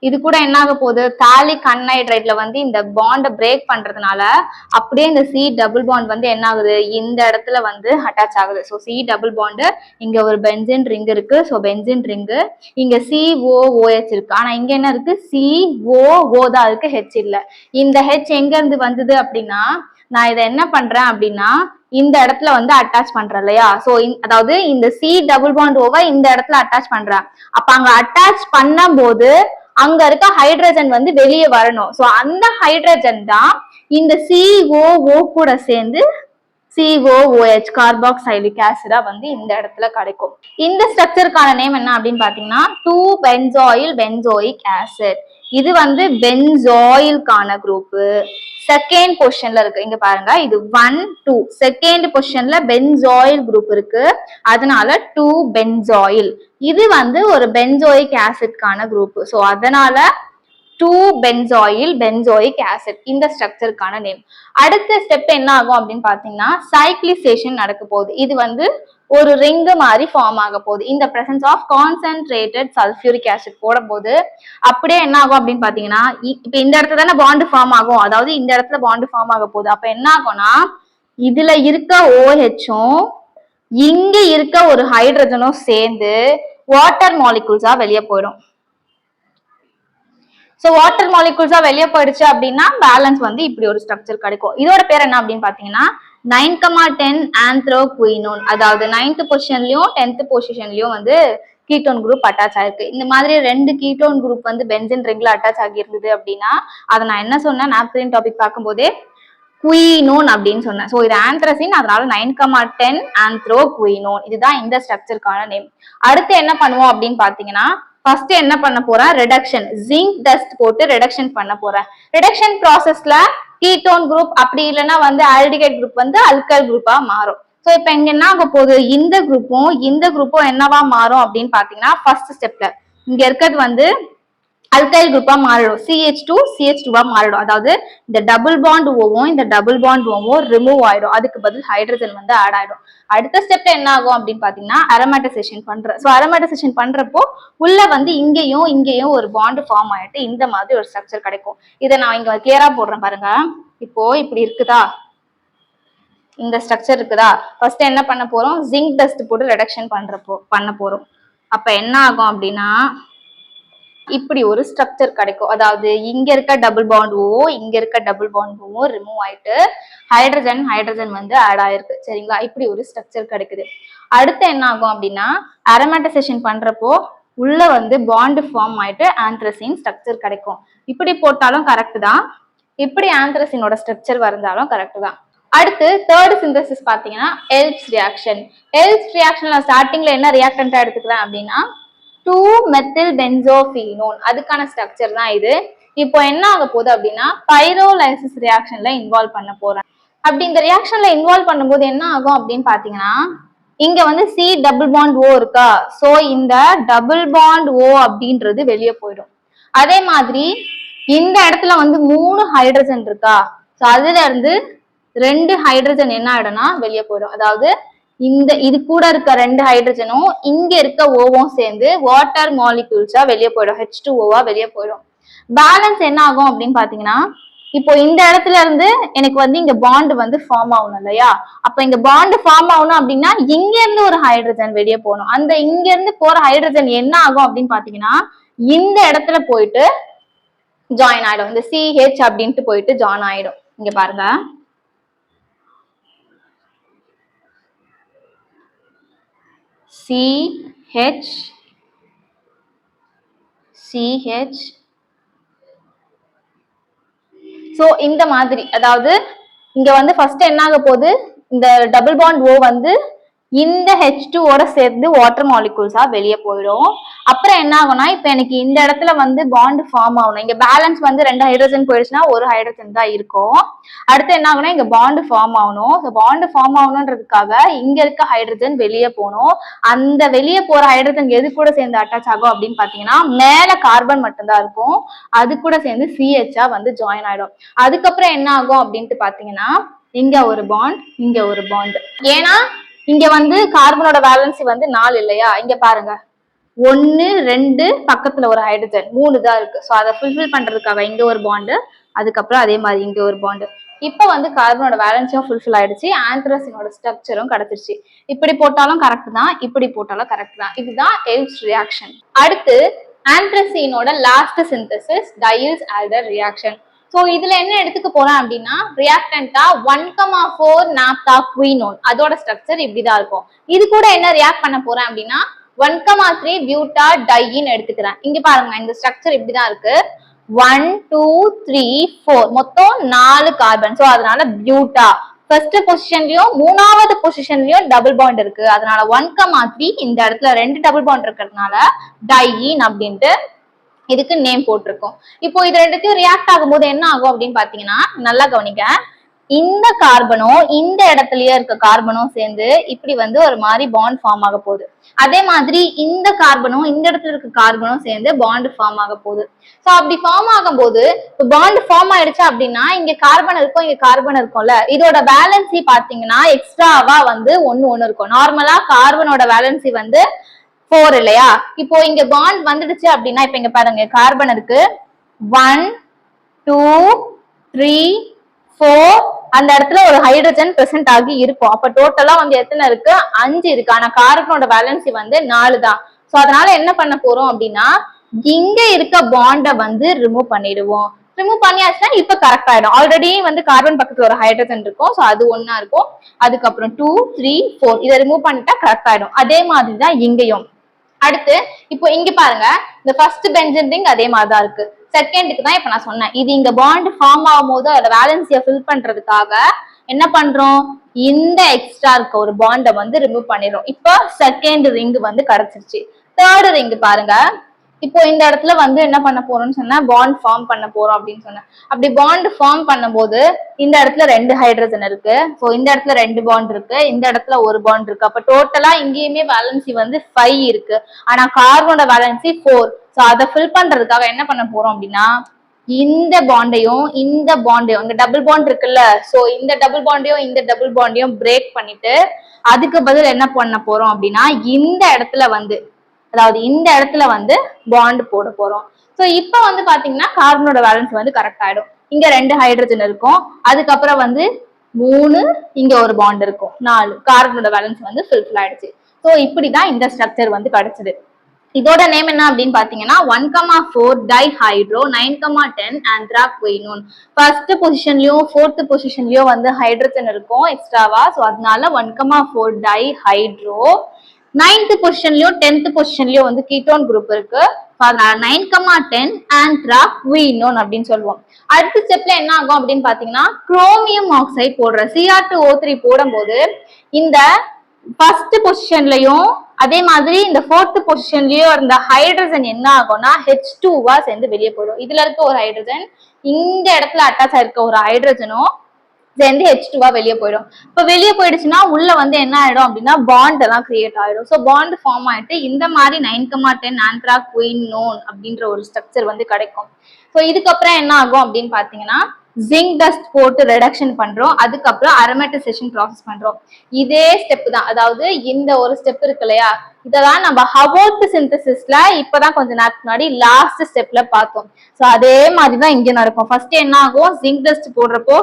இது கூட என்ன ஆக போகுது, தாலிக் அன்ஹைட்ரைட்ல வந்து இந்த பாண்டை பிரேக் பண்றதுனால அப்படியே இந்த சி டபுள் பாண்ட் வந்து என்ன ஆகுது, இந்த இடத்துல வந்து அட்டாச் ஆகுது. ஸோ சி டபுள் பாண்டு, இங்க ஒரு பென்சின் ரிங் இருக்கு, ஸோ பென்சின் ரிங்கு, இங்க COOH இருக்கு, ஆனா இங்க என்ன இருக்கு, COO தான் இருக்கு, ஹெச் இல்ல. இந்த ஹெச் எங்க இருந்து வந்தது அப்படின்னா நான் இதை என்ன பண்றேன் அப்படின்னா இந்த இடத்துல வந்து அட்டாச் பண்றேன் இல்லையா, சோ அதாவது இந்த சி டபுள் பாண்ட் ஓவை இந்த இடத்துல அட்டாச் பண்றேன். அப்ப அங்க அட்டாச் பண்ணும் போது அங்க இருக்க ஹைட்ரஜன் வந்து வெளியே வரணும். சோ அந்த ஹைட்ரஜன் தான் இந்த COO கூட சேர்ந்து COOH கார்பாக்சைலிக் ஆசிடா வந்து இந்த இடத்துல கிடைக்கும். இந்த ஸ்ட்ரக்சருக்கான நேம் என்ன அப்படின்னு பாத்தீங்கன்னா 2-பென்சாயில் பென்சோயிக் ஆசிட். இது வந்து பென்சாயில்கான குரூப். செகண்ட் பொசிஷன்ல இருக்கு, இங்க பாருங்க, இது 1, 2 செகண்ட் பொசிஷன்ல பென்சாயில் குரூப் இருக்கு, அதனால 2-பென்சாயில். இது வந்து ஒரு பென்சோயிக் ஆசிட்கான குரூப். சோ அதனால 2-பென்சாயில் பென்சோயிக் ஆசிட் இந்த ஸ்ட்ரக்சருக்கான நேம். அடுத்த ஸ்டெப் என்ன ஆகும் அப்படின்னு பாத்தீங்கன்னா சைக்ளிசேஷன் நடக்க போகுது. இது வந்து ஒரு ரிங் மாதிரி ஃபார்ம் ஆக போகுது. இந்த presence of concentrated sulphuric acid போடும் போது அப்படியே என்ன ஆகும் அப்படின்னு பாத்தீங்கன்னா இப்ப இந்த இடத்துல தானே பாண்டு ஃபார்ம் ஆகும், அதாவது இந்த இடத்துல பாண்டு ஃபார்ம் ஆக போகுது. அப்ப என்ன ஆகும்னா இதுல இருக்க OHும் இங்க இருக்க ஒரு ஹைட்ரஜனும் சேர்ந்து வாட்டர் மாலிகூல்ஸா வெளியே போயிடும். சோ வாட்டர் மாலிகூல்ஸா வெளியே போயிடுச்சு அப்படின்னா பேலன்ஸ் வந்து இப்படி ஒரு ஸ்ட்ரக்சர் கிடைக்கும். இதோட பேர் என்ன அப்படின்னு பாத்தீங்கன்னா 9,10 ஆந்த்ரோகுயினோன். அதாவது 9th பொசிஷன்லயும் 10th பொசிஷன்லயும் வந்து கீட்டோன் குரூப் அட்டாச் ஆயிருக்கு. இந்த மாதிரி 2 கீட்டோன் குரூப் வந்து பென்சின் ரிங்ல அட்டாச் ஆகி இருந்தது அப்படின்னா அதை நான் என்ன சொன்னேன், நாப்தலின் டாபிக் பார்க்கும்போதே குயினோன் அப்படின்னு சொன்னேன். ஸோ இது ஆந்த்ரசின், அதனால 9,10 ஆந்த்ரோகுயினோன். இதுதான் இந்த ஸ்ட்ரக்சருக்கான நேம். அடுத்து என்ன பண்ணுவோம் அப்படின்னு பாத்தீங்கன்னா ஃபர்ஸ்ட் என்ன பண்ண போறேன், ரிடக்ஷன் ஜிங்க் டஸ்ட் போட்டு ரிடக்ஷன் பண்ண போறேன். ரிடக்ஷன் ப்ராசஸ்ல கீட்டோன் குரூப் அப்படி இல்லைன்னா வந்து ஆல்டிகைட் குரூப் வந்து அல்கைல் குரூப்பா மாறும். சோ இப்ப இங்க என்ன ஆக போகுது, இந்த குரூப்பும் என்னவா மாறும் அப்படின்னு பாத்தீங்கன்னா ஃபர்ஸ்ட் ஸ்டெப்ல இங்க இருக்கிறது வந்து அல்கைல் குரூப்பா மாறிடும். CH2 மாறிடும். அதாவது இந்த டபுள் பாண்ட் ஓவும் இந்த டபுள் பாண்ட் ஓவும் ரிமூவ் ஆயிடும். அதுக்கு பதில் ஹைட்ரஜன் வந்து ஆட் ஆயிடும். அடுத்த ஸ்டெப்ல என்ன ஆகும் அப்படின்னு பாத்தீங்கன்னா அரோமேட்டைசேஷன் பண்றேன். ஸோ அரோமேட்டைசேஷன் பண்றப்போ உள்ள வந்து இங்கேயும் ஒரு பாண்ட் ஃபார்ம் ஆயிட்டு இந்த மாதிரி ஒரு ஸ்ட்ரக்சர் கிடைக்கும். இதை நான் இங்க கிளியரா போடுறேன் பாருங்க. இப்போ இப்படி இருக்குதா, இந்த ஸ்ட்ரக்சர் இருக்குதா, ஃபர்ஸ்ட் என்ன பண்ண போறோம், ஜிங்க் டஸ்ட் போட்டு ரிடக்ஷன் பண்ண போறோம். அப்ப என்ன ஆகும் அப்படின்னா இப்படி ஒரு ஸ்ட்ரக்சர் கிடைக்கும். அதாவது இங்க இருக்க டபுள் பாண்ட் ஓ இங்க இருக்க டபுள் பாண்ட் ஓ ரிமூவ் ஆயிட்டு ஹைட்ரஜன் வந்து ஆட் ஆயிருக்கு. சரிங்களா, இப்படி ஒரு ஸ்ட்ரக்சர் கிடைக்குது. அடுத்து என்ன ஆகும் அப்படின்னா அரோமேட்டைசேஷன் பண்றப்போ உள்ள வந்து பாண்ட் ஃபார்ம் ஆயிட்டு ஆந்த்ரசின் ஸ்ட்ரக்சர் கிடைக்கும். இப்படி போட்டாலும் கரெக்ட் தான், இப்படி ஆந்த்ரசினோட ஸ்ட்ரக்சர் வந்தாலும் கரெக்ட் தான். அடுத்து தேர்ட் சிந்தசிஸ் பாத்தீங்கன்னா எல்ப்ஸ் ரியாக்ஷன்ல ஸ்டார்டிங்ல என்ன ரியாக்டன்டா எடுத்துக்கிறேன் அப்படின்னா 2-மெத்தில்-பென்சோஃபீனோன், அதுக்கான ஸ்ட்ரக்சர் தான் இது. இப்போ என்ன ஆக போகுது அப்படின்னா பைரோலைசிஸ் ரியாக்ஷன்ல இன்வால்வ் பண்ண போறேன். அப்படி இந்த ரியாக்ஷன்ல இன்வால்வ் பண்ணும்போது என்ன ஆகும் அப்படின்னு பாத்தீங்கன்னா இங்க வந்து C டபுள் பாண்ட் O இருக்கா, சோ இந்த டபுள் பாண்ட் O அப்படின்றது வெளியே போயிடும். அதே மாதிரி இந்த இடத்துல வந்து 3 ஹைட்ரஜன் இருக்கா, சோ அதுல இருந்து 2 ஹைட்ரஜன் என்ன ஆயிடும்னா வெளியே போயிடும். அதாவது இது கூட இருக்க 2 ஹைட்ரஜனும் இங்க இருக்க ஓவும் சேர்ந்து வாட்டர் மாலிக்யூல்ஸா வெளியே போயிடும், H2O வெளியே போயிடும். பேலன்ஸ் என்ன ஆகும் அப்படின்னு பாத்தீங்கன்னா இப்போ இந்த இடத்துல இருந்து எனக்கு வந்து இங்க பாண்ட் வந்து ஃபார்ம் ஆகணும் இல்லையா, அப்ப இங்க பாண்ட் ஃபார்ம் ஆகணும் அப்படின்னா இங்க இருந்து ஒரு ஹைட்ரஜன் வெளியே போகணும். அந்த இங்க இருந்து போற ஹைட்ரஜன் என்ன ஆகும் அப்படின்னு பாத்தீங்கன்னா இந்த இடத்துல போயிட்டு ஜாயின் ஆயிடும். இந்த CH அப்படின்ட்டு போயிட்டு ஜாயின் ஆயிடும். இங்க பாருங்க, CH சோ இந்த மாதிரி. அதாவது இங்க வந்து ஃபர்ஸ்ட் என்ன ஆக போகுது, இந்த டபுள் பாண்ட் O வந்து இந்த H2ஓட சேர்ந்து வாட்டர் மாலிகூல்ஸா வெளியே போயிடும். அப்புறம் என்ன ஆகும்னா இப்ப எனக்கு இந்த இடத்துல வந்து பாண்ட் ஃபார்ம் ஆகணும். இங்க பேலன்ஸ் வந்து 2 ஹைட்ரஜன் போயிடுச்சுன்னா ஒரு ஹைட்ரஜன் தான் இருக்கும். அடுத்து என்ன ஆகும்னா இங்க பாண்ட் ஃபார்ம் ஆகணும். பாண்ட் ஃபார்ம் ஆகணும்ன்றதுக்காக இங்க இருக்க ஹைட்ரஜன் வெளியே போகணும். அந்த வெளியே போற ஹைட்ரஜன் எது கூட சேர்ந்து அட்டாச் ஆகும் அப்படின்னு பாத்தீங்கன்னா மேல கார்பன் மட்டும்தான் இருக்கும், அது கூட சேர்ந்து CH வந்து ஜாயின் ஆயிடும். அதுக்கப்புறம் என்ன ஆகும் அப்படின்ட்டு பாத்தீங்கன்னா இங்க ஒரு பாண்ட் இங்க ஒரு பாண்ட். ஏன்னா இங்க வந்து கார்பனோட வேலன்சி வந்து 4 இல்லையா, இங்க பாருங்க 1 2 பக்கத்துல ஒரு ஹைட்ரஜன் 3 தான் இருக்கு. சோ அதை ஃபுல்ஃபில் பண்றதுக்காக இங்க ஒரு பாண்டு, அதுக்கப்புறம் அதே மாதிரி இங்க ஒரு பாண்டு. இப்ப வந்து கார்பனோட வேலன்சியும் ஃபுல்ஃபில் ஆயிடுச்சு, ஆந்த்ரசினோட ஸ்ட்ரக்சரும் கிடைச்சிருச்சு. இப்படி போட்டாலும் கரெக்ட் தான், இப்படி போட்டாலும் கரெக்ட் தான். இதுதான் எல்ப்ஸ் ரியாக்ஷன். அடுத்து ஆந்த்ரசினோட last synthesis Diels Alder reaction. So இதுல என்ன எடுத்துக்க போறேன் அப்படின்னா ரியாக்டன்டா 1,4 நாப்தா குயினோன், அதோட ஸ்ட்ரக்சர் இப்படிதான் இருக்கும். இது கூட என்ன ரியாக்ட் பண்ண போறேன் அப்படின்னா 1,3 பியூட்டா டையின் எடுத்துக்கிறேன். இங்க பாருங்க இந்த ஸ்ட்ரக்சர் இப்படிதான் இருக்கு. 1 2 3 4 மொத்தம் 4 கார்பன். சோ அதனால பியூட்டா ஃபர்ஸ்ட் பொசிஷன்லயும் 3வது பொசிஷன்லயும் டபுள் பாண்ட் இருக்கு. அதனால 1,3 இந்த இடத்துல 2 டபுள் பாண்ட் இருக்கிறதுனால டையின் அப்படின்ட்டு இதுக்கு நேம் போட்டிருக்கோம். இப்போ இது ரெண்டுத்தையும் ரியாக்ட் ஆகும்போது என்ன ஆகும் அப்படின்னு பாத்தீங்கன்னா நல்லா கவனிக்க, இந்த கார்பனும் இந்த இடத்துலயே இருக்க கார்பனும் சேர்ந்து இப்படி வந்து ஒரு மாதிரி பாண்ட் ஃபார்ம் ஆக போகுது. அதே மாதிரி இந்த கார்பனும் இந்த இடத்துல இருக்க கார்பனும் சேர்ந்து பாண்ட் ஃபார்ம் ஆக போகுது. சோ அப்படி ஃபார்ம் ஆகும் போது பாண்ட் ஃபார்ம் ஆயிடுச்சு அப்படின்னா இங்க கார்பன் இருக்கும் இங்க கார்பன் இருக்கும்ல, இதோட வேலன்சி பாத்தீங்கன்னா எக்ஸ்ட்ராவா வந்து 1 இருக்கும். நார்மலா கார்பனோட வேலன்சி வந்து 4 இல்லையா, இப்போ இங்க பாண்ட் வந்துடுச்சு அப்படின்னா இப்ப இங்க பாருங்க கார்பன் இருக்கு 1 2 3 4, அந்த இடத்துல ஒரு ஹைட்ரஜன் பிரசன்ட் ஆகி இருக்கும். அப்ப டோட்டலா வந்து எத்தனை இருக்கு, 5 இருக்கு. ஆனா கார்பனோட வேலன்சி வந்து 4 தான். சோ அதனால என்ன பண்ண போறோம் அப்படின்னா இங்க இருக்க பாண்ட வந்து ரிமூவ் பண்ணிடுவோம். ரிமூவ் பண்ணியாச்சுன்னா இப்ப கரெக்ட் ஆயிடும். ஆல்ரெடி வந்து கார்பன் பக்கத்துல ஒரு ஹைட்ரஜன் இருக்கும், சோ அது ஒன்னா இருக்கும். அதுக்கப்புறம் 2 3 4 இதை ரிமூவ் பண்ணிட்டா கரெக்ட் ஆயிடும். அதே மாதிரிதான் இங்கேயும். அடுத்து இப்போ இங்க பாருங்க இந்த ஃபர்ஸ்ட் பென்சீன் ரிங் அதே மாதிரிதான் இருக்கு. செகண்டுக்கு தான் இப்ப நான் சொன்னேன் இது இங்க பாண்ட் ஃபார்ம் ஆகும் போது அதோட வேலன்சியை ஃபில் பண்றதுக்காக என்ன பண்றோம், இந்த எக்ஸ்ட்ரா இருக்க ஒரு பாண்டை வந்து ரிமூவ் பண்ணிடுறோம். இப்போ செகண்ட் ரிங் வந்து கிடைச்சிருச்சு. தேர்ட் ரிங் பாருங்க, இப்போ இந்த இடத்துல வந்து என்ன பண்ண போறோம்னு சொன்னா பாண்ட் ஃபார்ம் பண்ண போறோம் அப்படின்னு சொன்னேன். அப்படி பாண்ட் ஃபார்ம் பண்ணும்போது இந்த இடத்துல 2 ஹைட்ரஜன் இருக்கு. ஸோ இந்த இடத்துல 2 பாண்ட் இருக்கு, இந்த இடத்துல ஒரு பாண்ட் இருக்கு. அப்ப டோட்டலா இங்கேயுமே வேலன்சி வந்து 5 இருக்கு. ஆனா கார்பனோட வேலன்சி 4. ஸோ அதை ஃபில் பண்றதுக்காக என்ன பண்ண போறோம் அப்படின்னா இந்த பாண்டையும் இந்த பாண்டையும், இங்க டபுள் பாண்ட் இருக்குல்ல, சோ இந்த டபுள் பாண்டையும் இந்த டபுள் பாண்டையும் பிரேக் பண்ணிட்டு அதுக்கு பதில் என்ன பண்ண போறோம் அப்படின்னா இந்த இடத்துல வந்து, அதாவது இந்த இடத்துல வந்து பாண்ட் போட போறோம். சோ இப்ப வந்து பாத்தீங்கன்னா கார்பனோட வேலன்ஸ் வந்து கரெக்ட் ஆயிடும். இங்க 2 ஹைட்ரஜன் இருக்கும், அதுக்கப்புறம் வந்து 3, இங்க ஒரு பாண்ட் இருக்கும், 4. கார்பனோட வேலன்ஸ் வந்து ஃபில்ஃபில் ஆயிடுச்சு. சோ இப்படிதான் இந்த ஸ்ட்ரக்சர் வந்து கிடைச்சது. இதோட நேம் என்ன அப்படின்னு பாத்தீங்கன்னா 1,4 டைஹைட்ரோ 9,10 ஆந்த்ராக்வினோன். ஃபர்ஸ்ட் பொசிஷன்லயும் ஃபோர்த் பொசிஷன்லயும் வந்து ஹைட்ரஜன் இருக்கும் எக்ஸ்ட்ராவா. ஸோ அதனால 1,4 டைஹைட்ரோ. 9th பொசிஷன்லயும் 10th பொசிஷன்லயும் வந்து கீட்டோன் குரூப் இருக்கு. 9,10 ஆந்த்ராக்வினோன் அப்படின்னு சொல்லுவோம். அடுத்த ஸ்டெப்ல என்ன ஆகும் அப்படின்னு பாத்தீங்கன்னா குரோமியம் ஆக்சைடு போடுற Cr2O3 போடும்போது இந்த ஃபர்ஸ்ட் பொசிஷன்லயும் அதே மாதிரி இந்த ஃபோர்த் பொசிஷன்லயும் இருந்த ஹைட்ரஜன் என்ன ஆகும்னா H2வா சேர்ந்து வெளியே போயிடும். இதுல இருக்க ஒரு ஹைட்ரஜன் இந்த இடத்துல அட்டாச் ஆயிருக்க ஒரு ஹைட்ரஜனும் சேர்ந்து H2வா வெளியே போயிடும். இப்ப வெளியே போயிடுச்சுன்னா உள்ள வந்து என்ன ஆயிடும் அப்படின்னா பாண்ட் எல்லாம் கிரியேட் ஆயிடும். ஸோ பாண்ட் ஃபார்ம் ஆயிட்டு இந்த மாதிரி 9,10 ஆந்த்ராக்வினோன் அப்படின்ற ஒரு ஸ்ட்ரக்சர் வந்து கிடைக்கும். ஸோ இதுக்கப்புறம் என்ன ஆகும் அப்படின்னு பாத்தீங்கன்னா ஜிங்க் டஸ்ட் போட்டு ரெடக்ஷன் பண்றோம், அதுக்கப்புறம் அரோமேட்டிசேஷன் ப்ராசஸ் பண்றோம். இதே ஸ்டெப் தான், அதாவது இந்த ஒரு ஸ்டெப் இருக்கு இல்லையா, இதெல்லாம் நம்ம ஹவோல்ட் சிந்தசிஸ்ல இப்பதான் கொஞ்ச நேரத்துக்கு முன்னாடி லாஸ்ட் ஸ்டெப்ல பார்த்தோம். ஸோ அதே மாதிரிதான் இங்க நடக்கும். ஃபர்ஸ்ட் என்ன ஆகும், ஜிங்க் டஸ்ட் போடுறப்போ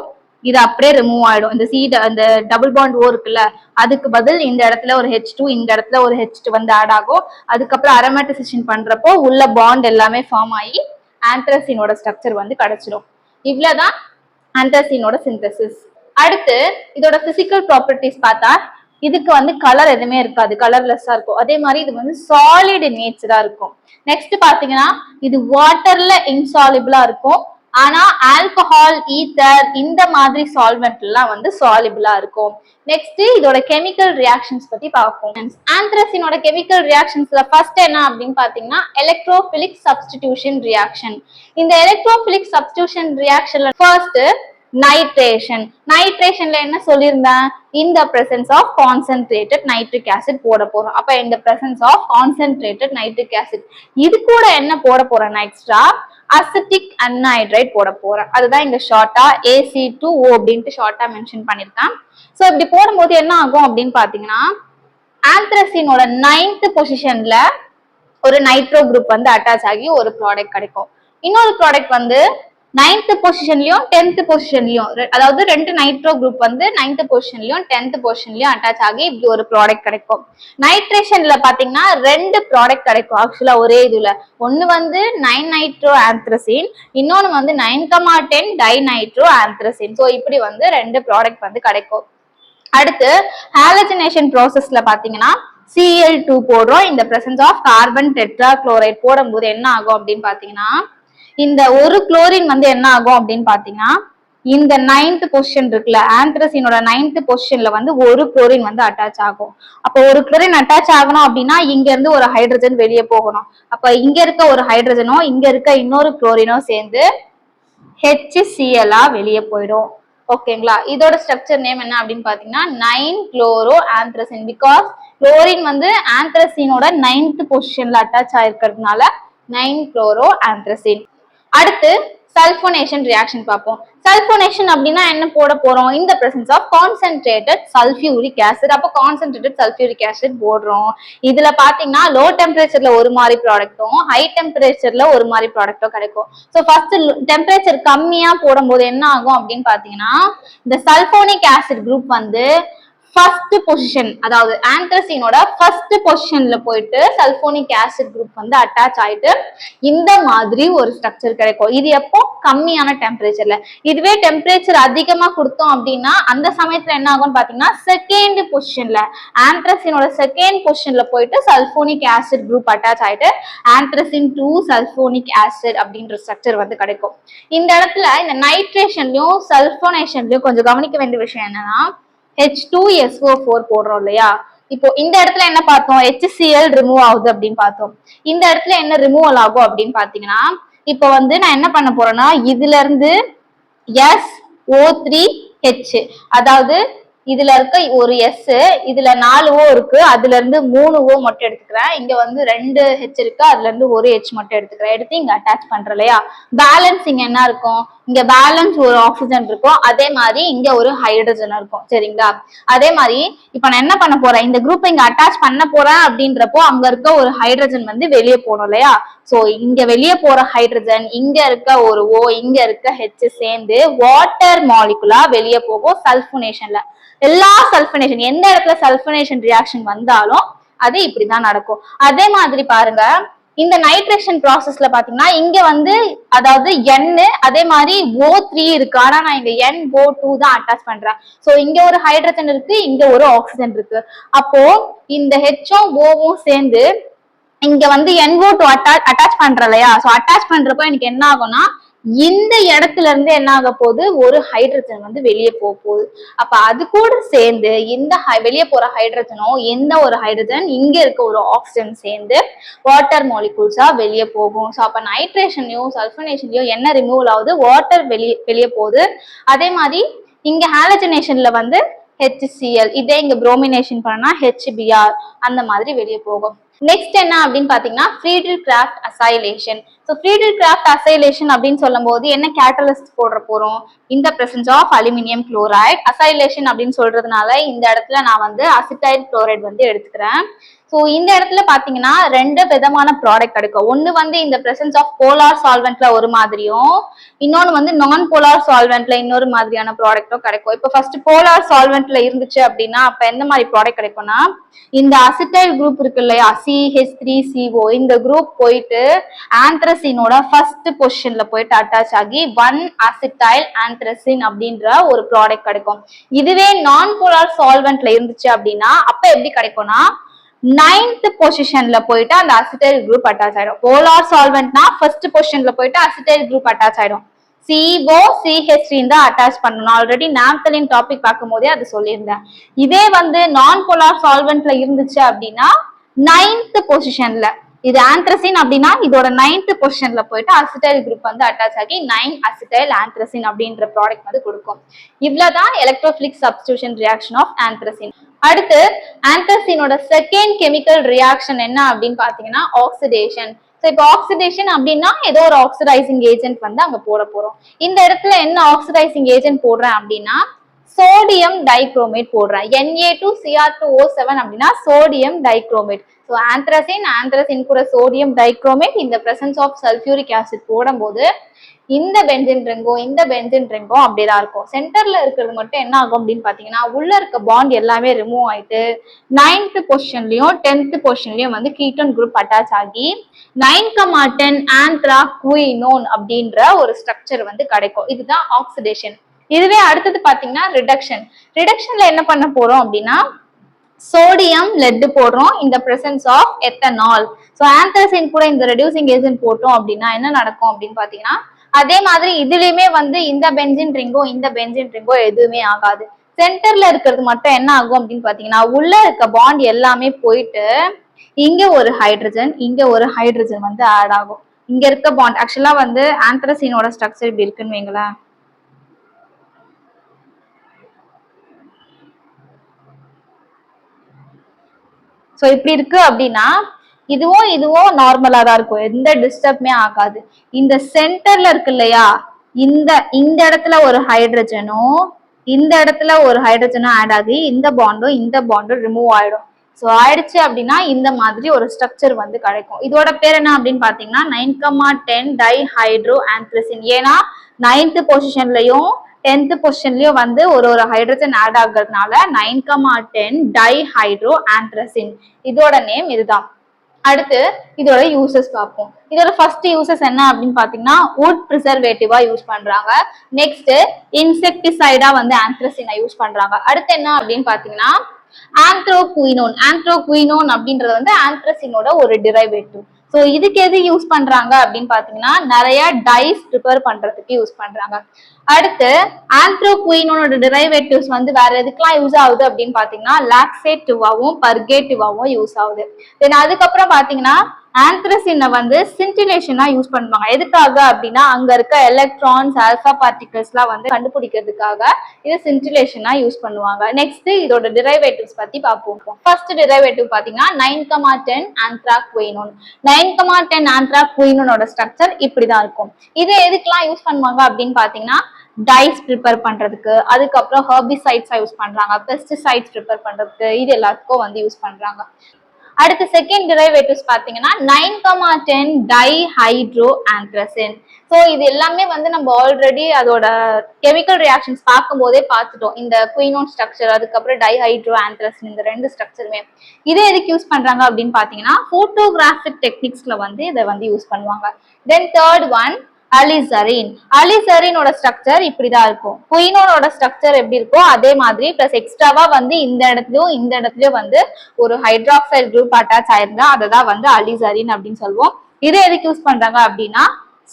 இது அப்படியே ரிமூவ் ஆயிடும். இந்த அந்த டபுள் பாண்ட் ஓ இருக்குல்ல, அதுக்கு பதில் இந்த இடத்துல ஒரு H2, இந்த இடத்துல ஒரு H2 வந்து ஆட் ஆகும். அதுக்கப்புறம் அரோமேட்டிசேஷன் பண்றப்போ உள்ள பாண்ட் எல்லாமே ஃபார்ம் ஆகி ஆந்த்ரசீனோட ஸ்ட்ரக்சர் வந்து கிடைச்சிடும். இவ்வளவுதான் ஆந்த்ரசீனோட சிந்தசிஸ். அடுத்து இதோட பிசிக்கல் ப்ராப்பர்ட்டிஸ் பார்த்தா இதுக்கு வந்து கலர் எதுவுமே இருக்காது, கலர்லெஸ்ஸா இருக்கும். அதே மாதிரி இது வந்து சாலிட் நேச்சரா இருக்கும். நெக்ஸ்ட் பாத்தீங்கன்னா இது வாட்டர்ல இன்சாலிபிளா இருக்கும், ஆனா ஆல்கஹால், ஈத்தர் இந்த மாதிரி சால்வெண்ட் எல்லாம் வந்து சாலிபிளா இருக்கும். நெக்ஸ்ட் இதோட கெமிக்கல் ரியாக்ஷன்ஸ் பத்தி பார்ப்போம். ஆந்த்ரசீனோட கெமிக்கல் ரியாக்ஷன்ஸ்ல ஃபர்ஸ்ட் என்ன அப்படின்னு பாத்தீங்கன்னா எலக்ட்ரோபிலிக் சப்ஸ்டிடியூஷன் ரியாக்ஷன். இந்த எலக்ட்ரோபிலிக் சப்ஸ்டிடியூஷன் ரியாக்ஷன்ல ஃபர்ஸ்ட் நைட்ரேஷன். நைட்ரேஷன்ல என்ன சொல்லியிருந்தேன், இந்த presence of concentrated nitric acid போட போறோம். அப்ப இந்த presence of concentrated nitric acid, இது கூட என்ன போட போறேன்னா எக்ஸ்ட்ரா அசிட்டிக் அன்ஹைட்ரைட் போட போறேன். அதுதான் இங்க ஷார்ட்டா AC2O அப்படின்ட்டு ஷார்ட்டா மென்ஷன் பண்ணிருக்கேன். சோ இப்படி போடும்போது என்ன ஆகும் அப்படின்னு பாத்தீங்கன்னா ஆந்த்ரசீனோட 9th பொசிஷன்ல ஒரு நைட்ரோ குரூப் வந்து அட்டாச் ஆகி ஒரு ப்ராடக்ட் கிடைக்கும். இன்னொரு ப்ராடக்ட் வந்து 9th பொசிஷன்லயும் 10th பொசிஷன்லயும், அதாவது 2 நைட்ரோ குரூப் வந்து 9th பொசிஷன்லயும் 10th பொசிஷன்லயும் அட்டாச் ஆகி இப்படி ஒரு ப்ராடக்ட் கிடைக்கும். நைட்ரேஷன்ல பாத்தீங்கன்னா 2 ப்ராடக்ட் கிடைக்கும் ஆக்சுவலா ஒரே இதுல. ஒன்னு வந்து 9-நைட்ரோ ஆந்த்ரசீன், இன்னொன்னு வந்து 9,10 டைநைட்ரோ ஆந்த்ரசீன். ஸோ இப்படி வந்து 2 ப்ராடக்ட் வந்து கிடைக்கும். அடுத்து ஹாலஜனேஷன் ப்ராசஸ்ல பாத்தீங்கன்னா Cl2 போடுறோம். இந்த பிரசன்ஸ் ஆஃப் கார்பன் டெட்ராக்ளோரைட் போடும்போது என்ன ஆகும் அப்படின்னு பாத்தீங்கன்னா இந்த ஒரு குளோரின் வந்து என்ன ஆகும் அப்படின்னு பாத்தீங்கன்னா இந்த 9th பொசிஷன் இருக்குல்ல, ஆந்த்ரசீனோட 9th பொசிஷன்ல வந்து ஒரு குளோரின் வந்து அட்டாச் ஆகும். அப்போ ஒரு குளோரின் அட்டாச் ஆகணும் அப்படின்னா இங்க இருந்து ஒரு ஹைட்ரஜன் வெளியே போகணும். அப்ப இங்க இருக்க ஒரு ஹைட்ரஜனோ இங்க இருக்க இன்னொரு குளோரினோ சேர்ந்து HCl வெளியே போயிடும். ஓகேங்களா, இதோட ஸ்ட்ரக்சர் நேம் என்ன அப்படின்னு பாத்தீங்கன்னா 9-குளோரோ ஆந்த்ரசீன். பிகாஸ் குளோரின் வந்து ஆந்த்ரசீனோட 9th பொசிஷன்ல அட்டாச் ஆயிருக்கிறதுனால 9-குளோரோ ஆந்த்ரசீன். அடுத்து சல்போனேஷன் ரியாக்ஷன் பார்ப்போம். சல்போனேஷன் அப்படின்னா என்ன போட போறோம், இந்த presence of concentrated sulphuric acid. அப்போ கான்சென்ட்ரேட்டட் சல்ஃபியூரிக் ஆசிட் போடுறோம். இதுல பாத்தீங்கன்னா லோ டெம்பரேச்சர்ல ஒரு மாதிரி ப்ராடக்டும் ஹை டெம்பரேச்சர்ல ஒரு மாதிரி ப்ராடக்டும் கிடைக்கும். ஸோ ஃபர்ஸ்ட் டெம்பரேச்சர் கம்மியா போடும்போது என்ன ஆகும் அப்படின்னு பாத்தீங்கன்னா இந்த சல்போனிக் ஆசிட் குரூப் வந்து ஃபர்ஸ்ட் பொசிஷன், அதாவது ஆந்த்ரசீனோட ஃபர்ஸ்ட் பொசிஷன்ல போயிட்டு சல்போனிக் ஆசிட் குரூப் வந்து அட்டாச் ஆயிட்டு இந்த மாதிரி ஒரு ஸ்ட்ரக்சர் கிடைக்கும். இது எப்போ கம்மியான டெம்பரேச்சர்ல. இதுவே டெம்பரேச்சர் அதிகமா கொடுத்தோம் அப்படின்னா அந்த சமயத்துல என்ன ஆகும்னு பாத்தீங்கன்னா செகண்ட் பொசிஷன்ல, ஆந்த்ரசீனோட செகண்ட் பொசிஷன்ல போயிட்டு சல்போனிக் ஆசிட் குரூப் அட்டாச் ஆயிட்டு ஆந்த்ரசீன் 2 சல்போனிக் ஆசிட் அப்படின்ற ஸ்ட்ரக்சர் வந்து கிடைக்கும். இந்த இடத்துல இந்த நைட்ரேஷன்லயும் சல்போனேஷன்லயும் கொஞ்சம் கவனிக்க வேண்டிய விஷயம் என்னன்னா H2SO4 போடுறோம் இல்லையா, இப்போ இந்த இடத்துல என்ன பார்த்தோம், HCl ரிமூவ் ஆகுது அப்படின்னு பார்த்தோம். இந்த இடத்துல என்ன ரிமூவல் ஆகும் அப்படின்னு பாத்தீங்கன்னா, இப்போ வந்து நான் என்ன பண்ண போறேன்னா இதுல இருந்து SO3H, அதாவது இதுல இருக்க ஒரு S, இதுல 4 O இருக்கு, அதுல இருந்து 3 O மட்டும் எடுத்துக்கிறேன். இங்க வந்து 2 H இருக்கு, அதுல இருந்து ஒரு H மட்டும் எடுத்துக்கிறேன். எடுத்து இங்க அட்டாச் பண்றேன் இல்லையா. பேலன்ஸ் இங்க என்ன இருக்கும், இங்க பேலன்ஸ் ஒரு ஆக்சிஜன் இருக்கும், அதே மாதிரி இங்க ஒரு ஹைட்ரஜன் இருக்கும். சரிங்களா. அதே மாதிரி இப்ப நான் என்ன பண்ண போறேன், இந்த குரூப் இங்க அட்டாச் பண்ண போறேன் அப்படின்றப்போ அங்க இருக்க ஒரு ஹைட்ரஜன் வந்து வெளியே போகணும் இல்லையா. சோ இங்க வெளியே போற ஹைட்ரஜன், இங்க இருக்க ஒரு O, இங்க இருக்க H சேர்ந்து வாட்டர் மாலிகுலா வெளியே போகும் சல்பனேஷன்ல. எல்லா சல்பனேஷன், எந்த இடத்துல சல்பனேஷன் ரியாக்ஷன் வந்தாலும் அது இப்படிதான் நடக்கும். அதே மாதிரி பாருங்க, இந்த நைட்ரேஷன் ப்ராசஸ்ல பாத்தீங்கன்னா இங்க வந்து அதாவது N, அதே மாதிரி O3 இருக்கு, ஆனா நான் இங்க NO2 தான் அட்டாச் பண்றேன். சோ இங்க ஒரு ஹைட்ரஜன் இருக்கு, இங்க ஒரு ஆக்சிஜன் இருக்கு. அப்போ இந்த Hம் Oவும் சேர்ந்து இங்க வந்து NO2 அட்டாச் பண்ற இல்லையா. சோ அட்டாச் பண்றப்போ எனக்கு என்ன ஆகும்னா இந்த இடத்துல இருந்து என்ன ஆக போகுது, ஒரு ஹைட்ரஜன் வந்து வெளியே போக போகுது. அப்ப அது கூட சேர்ந்து இந்த வெளியே போற ஹைட்ரஜனும் எந்த ஒரு ஹைட்ரஜன் இங்க இருக்க ஒரு ஆக்சிஜன் சேர்ந்து வாட்டர் மாலிகூல்ஸா வெளியே போகும். ஸோ அப்ப நைட்ரேஷன்லயும் சல்பனேஷன்லயும் என்ன ரிமூவல் ஆகுது, வாட்டர் வெளியே போகுது. அதே மாதிரி இங்க ஹாலஜனேஷன்ல வந்து HCl, இதே இங்க புரோமினேஷன் பண்ணா HBr அந்த மாதிரி வெளியே போகும். நெக்ஸ்ட் என்ன அப்படின்னு பாத்தீங்கன்னா Friedel Crafts acylation. So Friedel Crafts acylation அப்படின்னு சொல்லும் போது என்ன கேட்டலிஸ்ட் போடுற போறோம், இந்த presence of aluminium chloride. Acylation அப்படின்னு சொல்றதுனால இந்த இடத்துல நான் வந்து அசிட்டைல் குளோரைட் வந்து எடுத்துக்கிறேன். ஸோ இந்த இடத்துல பாத்தீங்கன்னா 2 விதமான ப்ராடக்ட் கிடைக்கும். ஒன்னு வந்து இந்த பிரசன்ஸ் ஆஃப் போலார் சால்வெண்ட்ல ஒரு மாதிரியும், இன்னொன்னு வந்து நான் போலார் சால்வெண்ட்ல இன்னொரு மாதிரியான ப்ராடக்டும் கிடைக்கும். இப்போ ஃபர்ஸ்ட் போலார் சால்வெண்ட்ல இருந்துச்சு அப்படின்னா அப்ப எந்த மாதிரி ப்ராடக்ட் கிடைக்கும்னா, இந்த அசிட்டைல் குரூப் இருக்கு இல்லையா, CH3CO, இந்த குரூப் போயிட்டு ஆந்த்ரசினோட ஃபர்ஸ்ட் பொசிஷன்ல போயிட்டு அட்டாச் ஆகி 1 அசிட்டைல் ஆந்த்ரசின் அப்படின்ற ஒரு ப்ராடக்ட் கிடைக்கும். இதுவே நான் போலார் சால்வெண்ட்ல இருந்துச்சு அப்படின்னா அப்ப எப்படி கிடைக்கும்னா 9th பொசிஷன்ல போயிட்டு அந்த அசிட்டைல் குரூப் அட்டாச் ஆயிடும். போலார் சால்வெண்ட்னா ஃபர்ஸ்ட் பொசிஷன்ல போயிட்டு அசிட்டைல் குரூப் அட்டாச் ஆயிடும். COCH3 தான் அட்டாச் பண்ணணும். ஆல்ரெடி நாப்தலின் டாபிக் பார்க்கும் போதே அது சொல்லியிருந்தேன். இதே வந்து நான் போலார் சால்வெண்ட்ல இருந்துச்சு அப்படின்னா 9th பொசிஷன்ல, இது ஆந்த்ரசின் அப்படின்னா இதோட 9th பொசிஷன்ல போயிட்டு அசிட்டைல் குரூப் வந்து அட்டாச் ஆகி 9 அசிட்டைல் ஆந்த்ரசின் அப்படின்ற ப்ராடக்ட் வந்து கொடுக்கும். இவ்வளவுதான் எலக்ட்ரோஃபிலிக் சப்ஸ்டிடியூஷன் ரியாக்ஷன் ஆஃப் ஆந்த்ரசின். அடுத்து ஆந்த்ரசினோட செகண்ட் கெமிக்கல் ரியாக்ஷன் என்ன அப்படின்னு பாத்தீங்கன்னா ஆக்சிடேஷன். ஸோ இப்போ ஆக்சிடேஷன் அப்படின்னா ஏதோ ஒரு ஆக்சிடைசிங் ஏஜென்ட் வந்து அங்க போட போறோம். இந்த இடத்துல என்ன ஆக்சிடைசிங் ஏஜென்ட் போடுறேன் அப்படின்னா சோடியம் டைக்ரோமேட் போடுறேன். Na2Cr2O7 அப்படின்னா சோடியம் டைக்ரோமேட். ஸோ ஆந்த்ரசின் கூட சோடியம் டைக்ரோமேட் இந்த பிரசன்ஸ் ஆஃப் சல்ஃபியூரிக் ஆசிட் போடும்போது இந்த பென்சின் ரிங்கும் அப்படிதான் இருக்கும். சென்டர்ல இருக்கிறது மட்டும் என்ன ஆகும் அப்படின்னு பாத்தீங்கன்னா உள்ள இருக்க பாண்ட் எல்லாமே ரிமூவ் ஆயிட்டு 9th பொசிஷன்லயும் 10th பொசிஷன்லயும் வந்து கீட்டோன் குரூப் அட்டாச் ஆகி 9,10 ஆந்த்ராகுயினோன் அப்படின்ற ஒரு ஸ்ட்ரக்சர் வந்து கிடைக்கும். இதுதான் ஆக்சிடேஷன். இதுவே அடுத்தது பாத்தீங்கன்னா ரிடக்ஷன்ல என்ன பண்ண போறோம் அப்படின்னா சோடியம் லெட் போடுறோம் இந்த பிரசன்ஸ் ஆஃப் எத்தனால். ஸோ ஆந்த்ரசின் கூட இந்த ரெடியூசிங் ஏஜென்ட் போட்டோம் அப்படின்னா என்ன நடக்கும் அப்படின்னு பாத்தீங்கன்னா அதே மாதிரி இதுலயுமே வந்து இந்த பென்சின் ரிங்கோ எதுவுமே ஆகாது. சென்டர்ல இருக்கிறது மட்டும் என்ன ஆகும் அப்படின்னு பாத்தீங்கன்னா உள்ள இருக்க பாண்ட் எல்லாமே போயிட்டு இங்க ஒரு ஹைட்ரஜன் வந்து ஆட் ஆகும். இங்க இருக்க பாண்ட் ஆக்சுவலா வந்து ஆந்த்ரசினோட ஸ்ட்ரக்சர் இப்படி இருக்குன்னு வைங்களேன். சோ இப்படி இருக்கு அப்படின்னா இதுவும் நார்மலா தான் இருக்கும், எந்த டிஸ்டர்புமே ஆகாது. இந்த சென்டர்ல இருக்கு இல்லையா, இந்த இடத்துல ஒரு ஹைட்ரஜனும் இந்த இடத்துல ஒரு ஹைட்ரஜனும் ஆட் ஆகி இந்த பாண்டும் ரிமூவ் ஆயிடும். ஸோ ஆயிடுச்சு அப்படின்னா இந்த மாதிரி ஒரு ஸ்ட்ரக்சர் வந்து கிடைக்கும். இதோட பேர் என்ன அப்படின்னு பாத்தீங்கன்னா 9,10 டைஹைட்ரோ ஆந்த்ரசின். ஏன்னா 9th பொசிஷன்லயும் 10th பொசிஷன்லயும் வந்து ஒரு ஹைட்ரஜன் ஆட் ஆகுறதுனால 9,10 டைஹைட்ரோ ஆந்த்ரசின். இதோட நேம் இதுதான். அடுத்து இதோட யூசஸ் பார்ப்போம். இதோட ஃபர்ஸ்ட் யூசஸ் என்ன அப்படின்னு பாத்தீங்கன்னா வுட் ப்ரிசர்வேட்டிவா யூஸ் பண்றாங்க. நெக்ஸ்ட் இன்செக்டிசைடா வந்து ஆந்த்ரசினை யூஸ் பண்றாங்க. அடுத்து என்ன அப்படின்னு பாத்தீங்கன்னா ஆந்த்ரோகுயினோன் அப்படின்றது வந்து ஆந்த்ரசினோட ஒரு டிரைவேட்டிவ். ஸோ இதுக்கு எது யூஸ் பண்றாங்க அப்படின்னு பாத்தீங்கன்னா நிறைய டைஸ் ப்ரிப்பேர் பண்றதுக்கு யூஸ் பண்றாங்க. அடுத்து ஆந்த்ரோகுயினோட டெரிவேட்டிவ்ஸ் வந்து வேற எதுக்கெல்லாம் யூஸ் ஆகுது அப்படின்னு பாத்தீங்கன்னா லாக்ஸேட்டிவாவும் பர்கேட்டிவாவும் யூஸ் ஆகுது. தென் அதுக்கப்புறம் பாத்தீங்கன்னா ஆந்த்ரசினை வந்து சின்டிலேஷனா யூஸ் பண்ணுவாங்க. எதுக்காக அப்படின்னா அங்க இருக்க எலக்ட்ரான்ஸ் ஆல்பா பார்ட்டிகல்ஸ் எல்லாம் வந்து கண்டுபிடிக்கிறதுக்காக இது சின்டிலேஷனா யூஸ் பண்ணுவாங்க. நெக்ஸ்ட் இதோட டெரிவேட்டிவ்ஸ் பத்தி பார்ப்போம். ஃபர்ஸ்ட் டெரிவேட்டிவ் பாத்தீங்கன்னா 9,10 ஆந்த்ராகுயினோன். 9,10 ஆந்த்ராகுயினோட ஸ்ட்ரக்சர் இப்படிதான் இருக்கும். இது எதுக்கெல்லாம் யூஸ் பண்ணுவாங்க அப்படின்னு பாத்தீங்கன்னா டைஸ் ப்ரிப்பேர் பண்றதுக்கு, அதுக்கப்புறம் ஹெர்பிசைட்ஸா யூஸ் பண்றாங்க, பெஸ்டிசைட்ஸ் ப்ரிப்பேர் பண்றதுக்கு, இது எல்லாத்துக்கும் வந்து யூஸ் பண்றாங்க. அடுத்து செகண்ட் டெரிவேட்டிவ்ஸ் பாத்தீங்கன்னா 9,10 டைஹைட்ரோ ஆந்த்ரசின். ஸோ இது எல்லாமே வந்து நம்ம ஆல்ரெடி அதோட கெமிக்கல் ரியாக்ஷன்ஸ் பார்க்கும் போதே பார்த்துட்டோம். இந்த குயினோன் ஸ்ட்ரக்சர், அதுக்கப்புறம் டைஹைட்ரோ ஆந்த்ரசின், இந்த ரெண்டு ஸ்ட்ரக்சருமே இதே எதுக்கு யூஸ் பண்றாங்க அப்படின்னு பாத்தீங்கன்னா போட்டோகிராஃபிக் டெக்னிக்ஸ்ல வந்து இதை வந்து யூஸ் பண்ணுவாங்க. Then third one alizarin. அலிசரினோட ஸ்ட்ரக்சர் இப்படிதான் இருக்கும். குயினோட ஸ்ட்ரக்சர் எப்படி இருக்கோ அதே மாதிரி பிளஸ் எக்ஸ்ட்ராவா வந்து இந்த இடத்துலயும் வந்து ஒரு ஹைட்ராக்சைடு குரூப் அட்டாச் ஆயிருந்தா அதை தான் வந்து அலிசரின் அப்படின்னு சொல்லுவோம். இதை எதுக்கு யூஸ் பண்றாங்க அப்படின்னா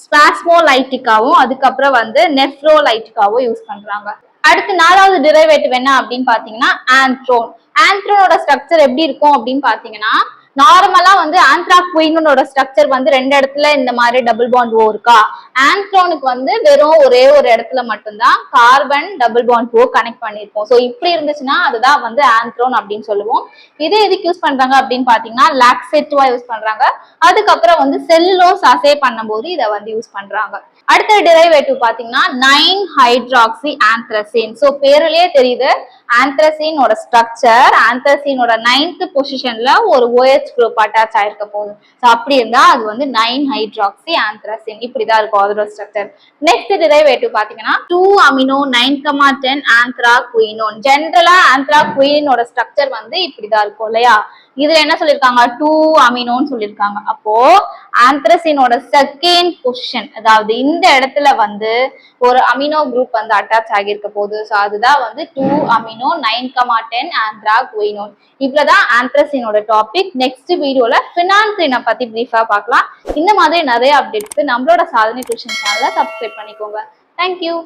ஸ்பாஸ்மோலைட்டிக்காவும் அதுக்கப்புறம் வந்து நெஃப்ரோலைட்டிக்காவும் யூஸ் பண்றாங்க. அடுத்து நாலாவது டெரிவேட்டிவ் என்ன அப்படின்னு பாத்தீங்கன்னா ஆந்த்ரோன். ஆந்த்ரோனோட ஸ்ட்ரக்சர் எப்படி இருக்கும் அப்படின்னு பாத்தீங்கன்னா நார்மலா வந்து ஆந்த்ராகுயினோட ஸ்ட்ரக்சர் வந்து ரெண்டு இடத்துல இந்த மாதிரி டபுள் பாண்ட் ஓ இருக்கா. ஆந்த்ரோனுக்கு வந்து வெறும் ஒரே ஒரு இடத்துல மட்டும்தான் carbon double bond O connect பண்ணிருப்போம். ஸோ இப்படி இருந்துச்சுன்னா அதுதான் வந்து ஆந்த்ரோன் அப்படின்னு சொல்லுவோம். இதே எதுக்கு யூஸ் பண்றாங்க அப்படின்னு பாத்தீங்கன்னா லாக்ஸேட்டிவா யூஸ் பண்றாங்க. அதுக்கப்புறம் வந்து செல்லுலோஸ் அசே பண்ணும்போது இதை வந்து யூஸ் பண்றாங்க. அடுத்த டெரிவேட்டிவ் பாத்தீங்கன்னா 9-ஹைட்ராக்சி ஆந்த்ரசின். ஸோ பேர்லயே தெரியுது ஆந்த்ரசினோட ஸ்ட்ரக்சர் ஆந்த்ரசினோட 9th பொசிஷன்ல ஒரு OH குரூப் அட்டாச் ஆயிருக்க போகுது. ஸோ அப்படி இருந்தா அது வந்து 9-ஹைட்ராக்சி ஆந்த்ரசின். இப்படிதான் இருக்கும் அதோட ஸ்ட்ரக்சர். நெக்ஸ்ட் டெரிவேட்டிவ் பாத்தீங்கன்னா 2-அமினோ 9,10 ஆந்த்ராகுயினோன். ஜென்ரலா ஆந்த்ராகுயினோட ஸ்ட்ரக்சர் வந்து இப்படிதான் இருக்கும் இல்லையா. இதுல என்ன சொல்லிருக்காங்க 2-அமினோன்னு சொல்லிருக்காங்க. அப்போ ஆந்த்ரசினோட செகண்ட் பொசிஷன், அதாவது இந்த இடத்துல வந்து ஒரு அமினோ குரூப் வந்து அட்டாச் ஆகியிருக்க போகுது. ஸோ அதுதான் வந்து 2-அமினோ 9,10 ஆந்த்ராகுயினோன். இவ்வளவுதான் ஆந்த்ரசினோட டாபிக். நெக்ஸ்ட் வீடியோல ஃபினான்சினை பத்தி பிரீஃபா பார்க்கலாம். இந்த மாதிரி நிறைய அப்டேட்ஸ்க்கு நம்மளோட சாதனை டியூஷன் சேனலை சப்ஸ்கிரைப் பண்ணிக்கோங்க. தேங்க்யூ.